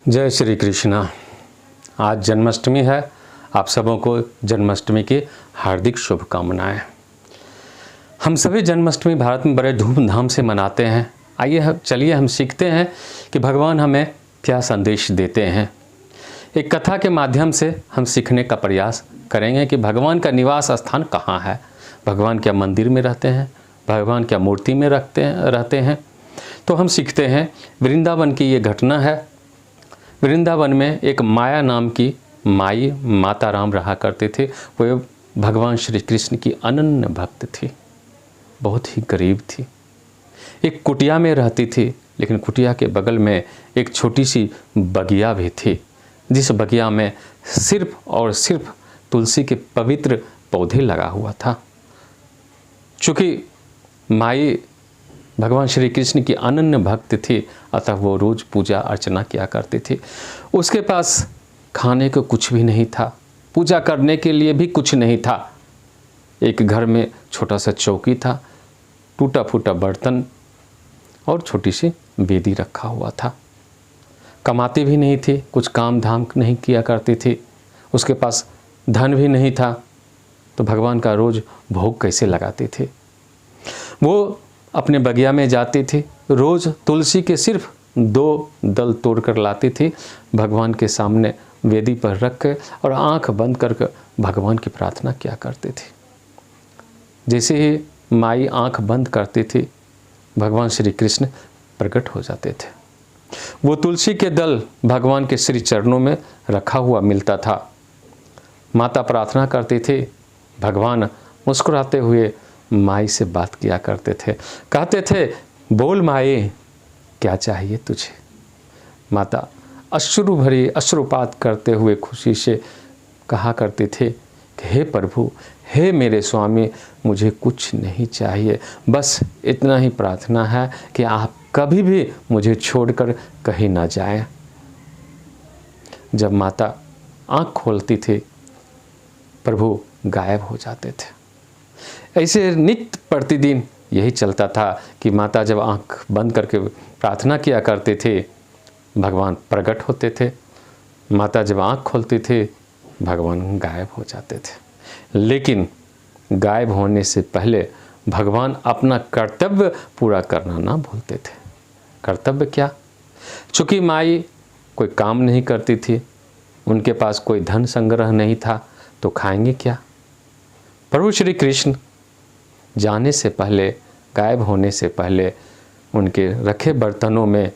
जय श्री कृष्णा। आज जन्माष्टमी है। आप सबों को जन्माष्टमी की हार्दिक शुभकामनाएं। हम सभी जन्माष्टमी भारत में बड़े धूमधाम से मनाते हैं। आइए चलिए हम सीखते हैं कि भगवान हमें क्या संदेश देते हैं। एक कथा के माध्यम से हम सीखने का प्रयास करेंगे कि भगवान का निवास स्थान कहाँ है। भगवान क्या मंदिर में रहते हैं, भगवान क्या मूर्ति में रहते हैं। तो हम सीखते हैं। वृंदावन की ये घटना है। वृंदावन में एक माया नाम की माई माता राम रहा करते थे। वो भगवान श्री कृष्ण की अनन्य भक्त थी, बहुत ही गरीब थी। एक कुटिया में रहती थी, लेकिन कुटिया के बगल में एक छोटी सी बगिया भी थी, जिस बगिया में सिर्फ और सिर्फ तुलसी के पवित्र पौधे लगा हुआ था। चूँकि माई भगवान श्री कृष्ण की अनन्य भक्त थी, अतः वो रोज़ पूजा अर्चना किया करती थी। उसके पास खाने को कुछ भी नहीं था, पूजा करने के लिए भी कुछ नहीं था। एक घर में छोटा सा चौकी था, टूटा फूटा बर्तन और छोटी सी बेदी रखा हुआ था। कमाती भी नहीं थी, कुछ काम धाम नहीं किया करती थी। उसके पास धन भी नहीं था, तो भगवान का रोज़ भोग कैसे लगाती थी। वो अपने बगिया में जाती थी, रोज़ तुलसी के सिर्फ 2 दल तोड़कर लाती थी, भगवान के सामने वेदी पर रख के और आंख बंद करके भगवान की प्रार्थना किया करती थी। जैसे ही माई आंख बंद करती थी, भगवान श्री कृष्ण प्रकट हो जाते थे। वो तुलसी के दल भगवान के श्री चरणों में रखा हुआ मिलता था। माता प्रार्थना करती थी, भगवान मुस्कुराते हुए माई से बात किया करते थे। कहते थे, बोल माई, क्या चाहिए तुझे। माता अश्रु भरी अश्रुपात करते हुए खुशी से कहा करते थे कि हे प्रभु, हे मेरे स्वामी, मुझे कुछ नहीं चाहिए, बस इतना ही प्रार्थना है कि आप कभी भी मुझे छोड़कर कहीं ना जाएं। जब माता आँख खोलती थी, प्रभु गायब हो जाते थे। ऐसे नित्य प्रतिदिन यही चलता था कि माता जब आंख बंद करके प्रार्थना किया करते थे, भगवान प्रकट होते थे। माता जब आंख खोलती थे, भगवान गायब हो जाते थे। लेकिन गायब होने से पहले भगवान अपना कर्तव्य पूरा करना ना भूलते थे। कर्तव्य क्या? चूँकि माई कोई काम नहीं करती थी, उनके पास कोई धन संग्रह नहीं था, तो खाएंगे क्या। प्रभु श्री कृष्ण जाने से पहले, गायब होने से पहले, उनके रखे बर्तनों में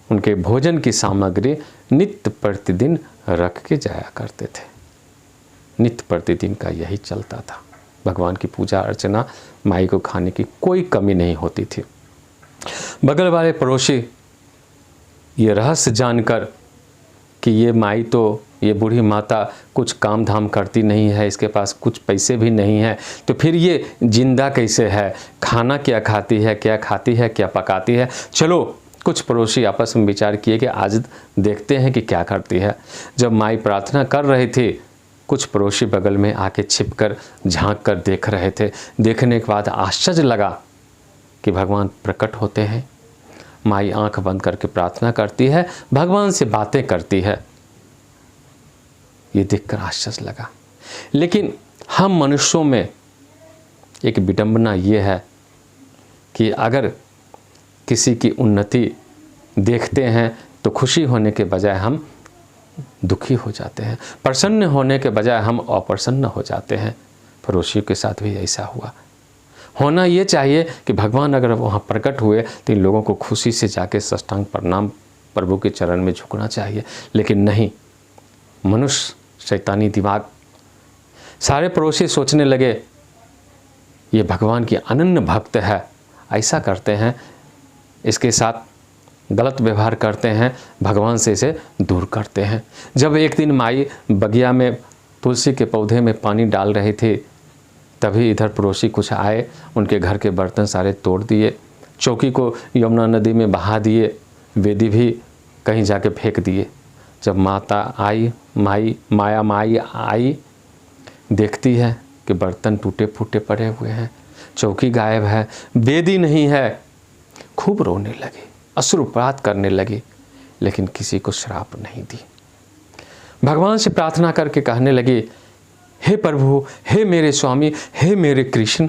उनके भोजन की सामग्री नित्य प्रतिदिन रख के जाया करते थे। नित्य प्रतिदिन का यही चलता था। भगवान की पूजा अर्चना, माई को खाने की कोई कमी नहीं होती थी। बगल वाले पड़ोसी ये रहस्य जानकर कि ये माई तो, ये बूढ़ी माता कुछ काम धाम करती नहीं है, इसके पास कुछ पैसे भी नहीं है, तो फिर ये जिंदा कैसे है, खाना क्या खाती है, क्या खाती है, क्या पकाती है। चलो, कुछ पड़ोसी आपस में विचार किए कि आज देखते हैं कि क्या करती है। जब माई प्रार्थना कर रही थी, कुछ पड़ोसी बगल में आके छिपकर झांक कर देख रहे थे। देखने के बाद आश्चर्य लगा कि भगवान प्रकट होते हैं। माई आंख बंद करके प्रार्थना करती है, भगवान से बातें करती है। ये देखकर आश्चर्य लगा। लेकिन हम मनुष्यों में एक विडंबना ये है कि अगर किसी की उन्नति देखते हैं तो खुशी होने के बजाय हम दुखी हो जाते हैं, प्रसन्न होने के बजाय हम अप्रसन्न हो जाते हैं। पड़ोसियों के साथ भी ऐसा हुआ। होना ये चाहिए कि भगवान अगर वहाँ प्रकट हुए तो इन लोगों को खुशी से जाके साष्टांग प्रणाम प्रभु के चरण में झुकना चाहिए। लेकिन नहीं, मनुष्य शैतानी दिमाग, सारे पड़ोसी सोचने लगे ये भगवान की अनन्य भक्त है, ऐसा करते हैं, इसके साथ गलत व्यवहार करते हैं, भगवान से इसे दूर करते हैं। जब एक दिन माई बगिया में तुलसी के पौधे में पानी डाल रही थी, तभी इधर पड़ोसी कुछ आए, उनके घर के बर्तन सारे तोड़ दिए, चौकी को यमुना नदी में बहा दिए, वेदी भी कहीं जाके फेंक दिए। जब माता आई, माई आई, देखती है कि बर्तन टूटे फूटे पड़े हुए हैं, चौकी गायब है, वेदी नहीं है। खूब रोने लगी, अश्रुपात करने लगी। लेकिन किसी को श्राप नहीं दी। भगवान से प्रार्थना करके कहने लगे, हे प्रभु, हे मेरे स्वामी, हे मेरे कृष्ण,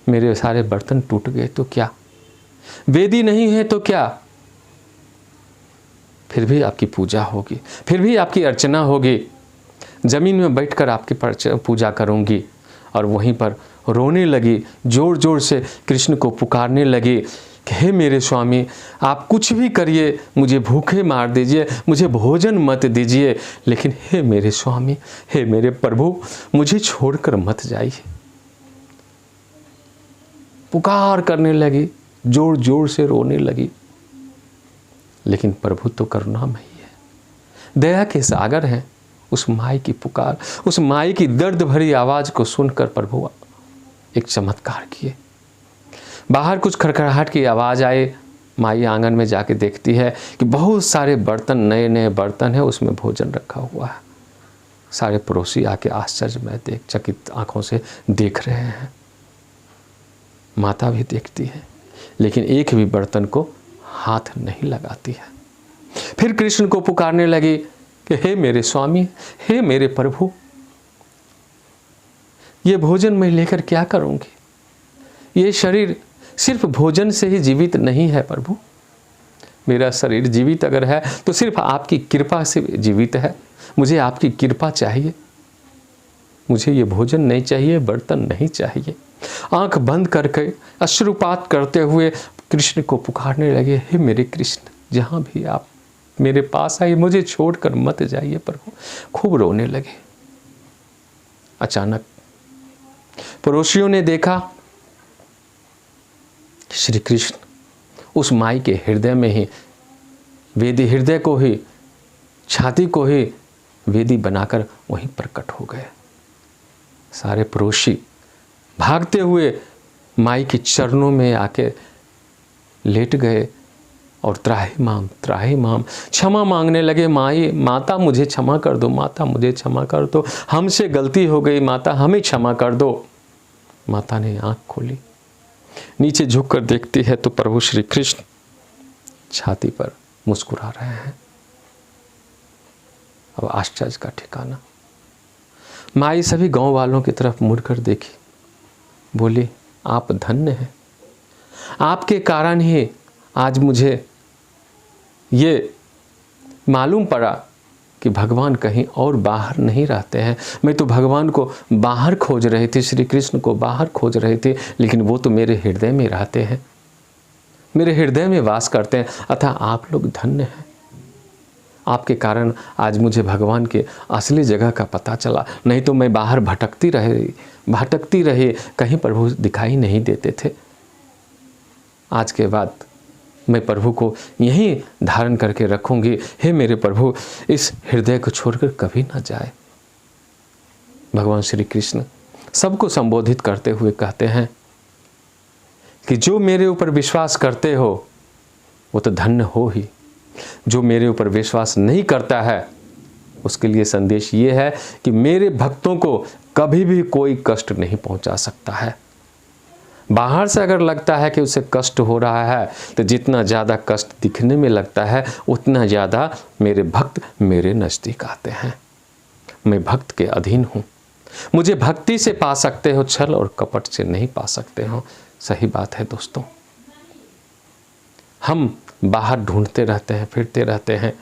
मेरे सारे बर्तन टूट गए तो क्या, वेदी नहीं है तो क्या, फिर भी आपकी पूजा होगी, फिर भी आपकी अर्चना होगी, जमीन में बैठकर आपकी पूजा करूंगी। और वहीं पर रोने लगी, जोर जोर से कृष्ण को पुकारने लगी कि हे मेरे स्वामी, आप कुछ भी करिए, मुझे भूखे मार दीजिए, मुझे भोजन मत दीजिए, लेकिन हे मेरे स्वामी, हे मेरे प्रभु, मुझे छोड़कर मत जाइए। पुकार करने लगी, जोर जोर से रोने लगी। लेकिन प्रभु तो करुणामयी है, दया के सागर हैं। उस माई की पुकार, उस माई की दर्द भरी आवाज को सुनकर प्रभु एक चमत्कार किए। बाहर कुछ खड़खड़ाहट की आवाज आए, माई आंगन में जाके देखती है कि बहुत सारे बर्तन, नए नए बर्तन है, उसमें भोजन रखा हुआ है। सारे पड़ोसी आके आश्चर्य में चकित आंखों से देख रहे हैं। माता भी देखती है, लेकिन एक भी बर्तन को हाथ नहीं लगाती है। फिर कृष्ण को पुकारने लगी कि हे मेरे स्वामी, हे मेरे प्रभु, ये भोजन मैं लेकर क्या करूंगी? ये शरीर सिर्फ भोजन से ही जीवित नहीं है प्रभु। मेरा शरीर जीवित अगर है तो सिर्फ आपकी कृपा से जीवित है। मुझे आपकी कृपा चाहिए, मुझे ये भोजन नहीं चाहिए, बर्तन नहीं चाहिए। आंख बंद करके अश्रुपात करते हुए कृष्ण को पुकारने लगे, हे मेरे कृष्ण, जहाँ भी आप मेरे पास आइए, मुझे छोड़कर मत जाइए प्रभु। खूब रोने लगे। अचानक पड़ोसियों ने देखा श्री कृष्ण उस माई के हृदय में ही, वेदी हृदय को ही, छाती को ही वेदी बनाकर वहीं प्रकट हो गए। सारे पड़ोसी भागते हुए माई के चरणों में आके लेट गए और त्राहि माम क्षमा मांगने लगे। माई, माता मुझे क्षमा कर दो, माता मुझे क्षमा कर दो, हमसे गलती हो गई, माता हमें क्षमा कर दो। माता ने आंख खोली, नीचे झुककर देखती है तो प्रभु श्री कृष्ण छाती पर मुस्कुरा रहे हैं। अब आश्चर्य का ठिकाना। माई सभी गांव वालों की तरफ मुड़कर देखी, बोली, आप धन्य हैं, आपके कारण ही आज मुझे ये मालूम पड़ा कि भगवान कहीं और बाहर नहीं रहते हैं। मैं तो भगवान को बाहर खोज रही थी, श्री कृष्ण को बाहर खोज रही थी, लेकिन वो तो मेरे हृदय में रहते हैं, मेरे हृदय में वास करते हैं। अतः आप लोग धन्य हैं, आपके कारण आज मुझे भगवान के असली जगह का पता चला। नहीं तो मैं बाहर भटकती रही, कहीं प्रभु दिखाई नहीं देते थे। आज के बाद मैं प्रभु को यहीं धारण करके रखूंगी। हे मेरे प्रभु, इस हृदय को छोड़कर कभी ना जाए। भगवान श्री कृष्ण सबको संबोधित करते हुए कहते हैं कि जो मेरे ऊपर विश्वास करते हो वो तो धन्य हो ही, जो मेरे ऊपर विश्वास नहीं करता है उसके लिए संदेश ये है कि मेरे भक्तों को कभी भी कोई कष्ट नहीं पहुंचा सकता है। बाहर से अगर लगता है कि उसे कष्ट हो रहा है तो जितना ज़्यादा कष्ट दिखने में लगता है उतना ज़्यादा मेरे भक्त मेरे नज़दीक आते हैं। मैं भक्त के अधीन हूँ, मुझे भक्ति से पा सकते हो, छल और कपट से नहीं पा सकते हो। सही बात है दोस्तों, हम बाहर ढूंढते रहते हैं, फिरते रहते हैं,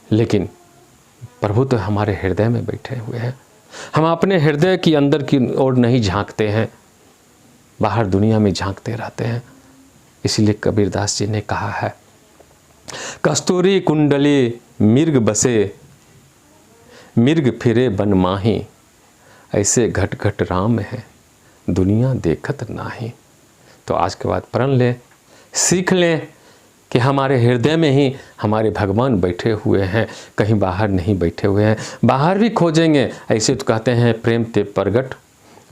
लेकिन प्रभु तो हमारे हृदय में बैठे हुए हैं। हम अपने हृदय की अंदर की ओर नहीं झांकते हैं, बाहर दुनिया में झांकते रहते हैं। इसीलिए कबीरदास जी ने कहा है, कस्तूरी कुंडली मिर्ग बसे, मिर्ग फिरे बन माही, ऐसे घट घट राम है दुनिया देखत नाही। तो आज के बाद प्रण लें, सीख लें कि हमारे हृदय में ही हमारे भगवान बैठे हुए हैं, कहीं बाहर नहीं बैठे हुए हैं। बाहर भी खोजेंगे, ऐसे तो कहते हैं प्रेम ते प्रगट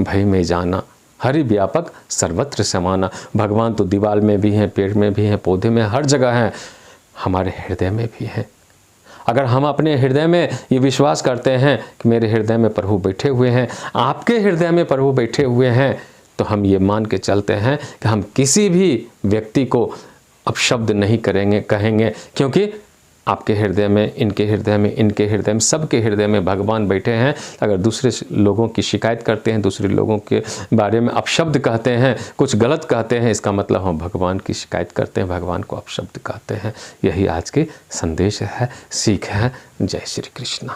भय में जाना, हरि व्यापक सर्वत्र समाना। भगवान तो दीवार में भी हैं, पेड़ में भी हैं, पौधे में, हर जगह हैं, हमारे हृदय में भी हैं। अगर हम अपने हृदय में ये विश्वास करते हैं कि मेरे हृदय में प्रभु बैठे हुए हैं, आपके हृदय में प्रभु बैठे हुए हैं, तो हम ये मान के चलते हैं कि हम किसी भी व्यक्ति को अपशब्द नहीं कहेंगे, क्योंकि आपके हृदय में, इनके हृदय में, इनके हृदय में, सबके हृदय में भगवान बैठे हैं। अगर दूसरे लोगों की शिकायत करते हैं, दूसरे लोगों के बारे में अपशब्द कहते हैं, कुछ गलत कहते हैं, इसका मतलब हम भगवान की शिकायत करते हैं, भगवान को अपशब्द कहते हैं। यही आज के संदेश है, सीख है। जय श्री कृष्ण।